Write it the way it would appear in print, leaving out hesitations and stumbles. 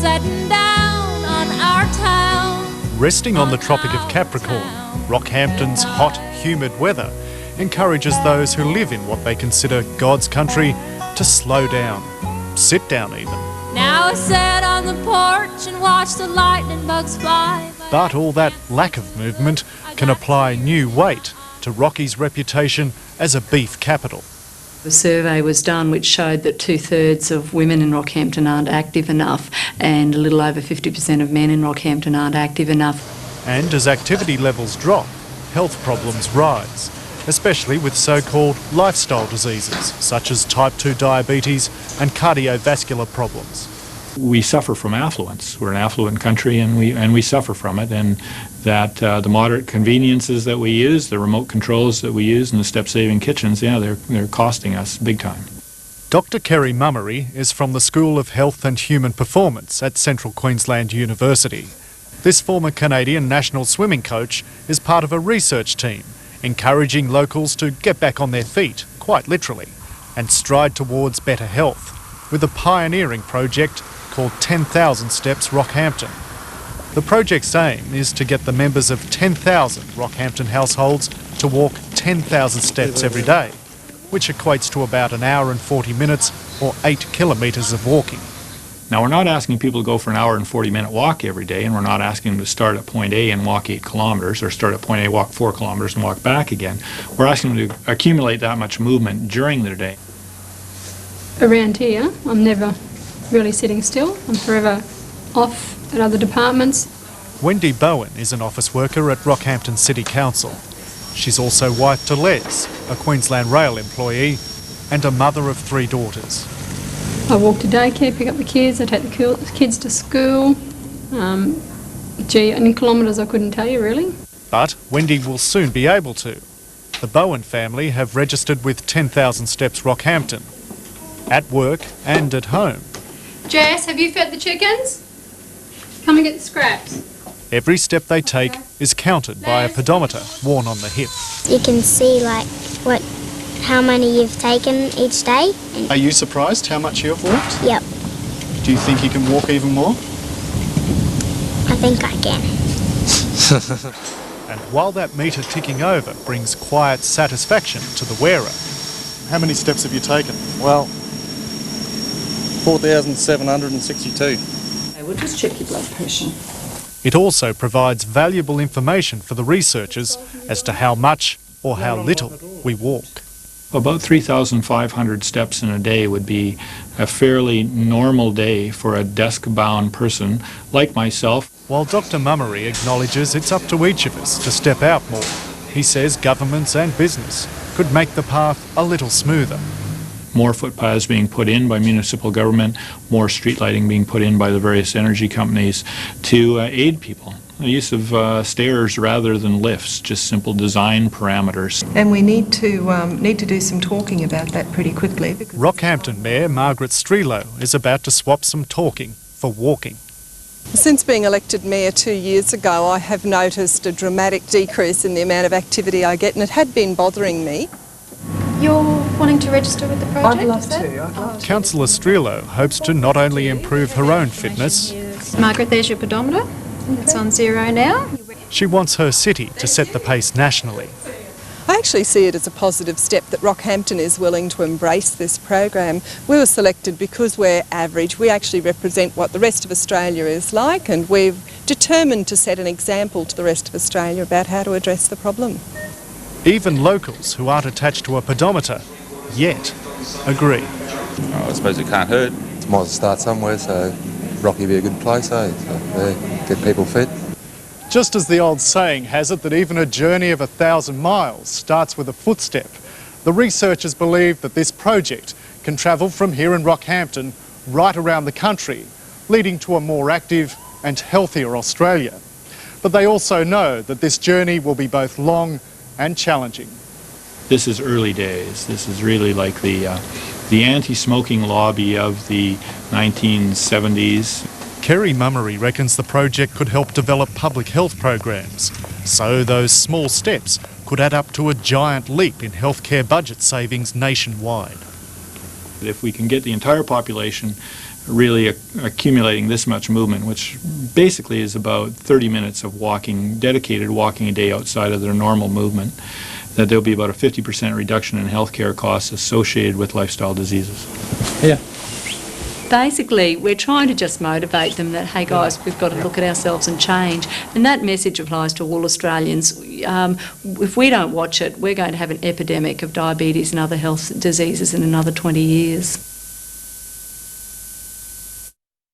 setting down on our town. Resting on the Tropic of Capricorn, Rockhampton's hot, humid weather encourages those who live in what they consider God's country to slow down, sit down even. Now I sit on the porch and watch the lightning bugs fly. But all that lack of movement can apply new weight to Rocky's reputation as a beef capital. A survey was done which showed that 2/3 of women in Rockhampton aren't active enough, and a little over 50% of men in Rockhampton aren't active enough. And as activity levels drop, health problems rise, especially with so-called lifestyle diseases such as type 2 diabetes and cardiovascular problems. We suffer from affluence. We're an affluent country, and we suffer from it, and that the moderate conveniences that we use, the remote controls that we use, and the step-saving kitchens, yeah, they're costing us big time. Dr Kerry Mummery is from the School of Health and Human Performance at Central Queensland University. This former Canadian national swimming coach is part of a research team encouraging locals to get back on their feet, quite literally, and stride towards better health with a pioneering project called 10,000 Steps Rockhampton. The project's aim is to get the members of 10,000 Rockhampton households to walk 10,000 steps every day, which equates to about an hour and 40 minutes or 8 kilometres of walking. Now, we're not asking people to go for an hour and 40-minute walk every day, and we're not asking them to start at point A and walk 8 kilometres, or start at point A, walk 4 kilometres and walk back again. We're asking them to accumulate that much movement during their day. Around here, I'm never really sitting still. I'm forever off at other departments. Wendy Bowen is an office worker at Rockhampton City Council. She's also wife to Les, a Queensland Rail employee, and a mother of 3 daughters. I walk to daycare, pick up the kids, I take the kids to school. In kilometres I couldn't tell you really. But Wendy will soon be able to. The Bowen family have registered with 10,000 Steps Rockhampton, at work and at home. Jess, have you fed the chickens? Come and get the scraps. Every step they take is counted by a pedometer worn on the hip. You can see how many you've taken each day. Are you surprised how much you have walked? Yep. Do you think you can walk even more? I think I can. And while that meter ticking over brings quiet satisfaction to the wearer. How many steps have you taken? Well, 4,762. We'll just check your blood pressure. It also provides valuable information for the researchers as to how much or how little we walk. About 3,500 steps in a day would be a fairly normal day for a desk-bound person like myself. While Dr Mummery acknowledges it's up to each of us to step out more, he says governments and business could make the path a little smoother. More footpaths being put in by municipal government, more street lighting being put in by the various energy companies to aid people. The use of stairs rather than lifts, just simple design parameters. And we need to do some talking about that pretty quickly. Rockhampton Mayor Margaret Strelo is about to swap some talking for walking. Since being elected Mayor 2 years ago, I have noticed a dramatic decrease in the amount of activity I get, and it had been bothering me. You're wanting to register with the project? I'd love to. Councillor Strelo hopes to not only improve her own fitness. Margaret, there's your pedometer. It's on 0 now. She wants her city to set the pace nationally. I actually see it as a positive step that Rockhampton is willing to embrace this program. We were selected because we're average. We actually represent what the rest of Australia is like, and we're determined to set an example to the rest of Australia about how to address the problem. Even locals who aren't attached to a pedometer yet agree. I suppose it can't hurt. Might as well start somewhere, so Rocky would be a good place, eh? So, get people fit. Just as the old saying has it that even a journey of 1,000 miles starts with a footstep, the researchers believe that this project can travel from here in Rockhampton right around the country, leading to a more active and healthier Australia. But they also know that this journey will be both long and challenging. This is early days. This is really like the anti-smoking lobby of the 1970s. Kerry Mummery reckons the project could help develop public health programs, so those small steps could add up to a giant leap in healthcare budget savings nationwide. If we can get the entire population really accumulating this much movement, which basically is about 30 minutes of walking, dedicated walking a day outside of their normal movement, that there'll be about a 50% reduction in healthcare costs associated with lifestyle diseases. Yeah. Basically, we're trying to just motivate them that, hey guys, we've got to look at ourselves and change. And that message applies to all Australians. If we don't watch it, we're going to have an epidemic of diabetes and other health diseases in another 20 years.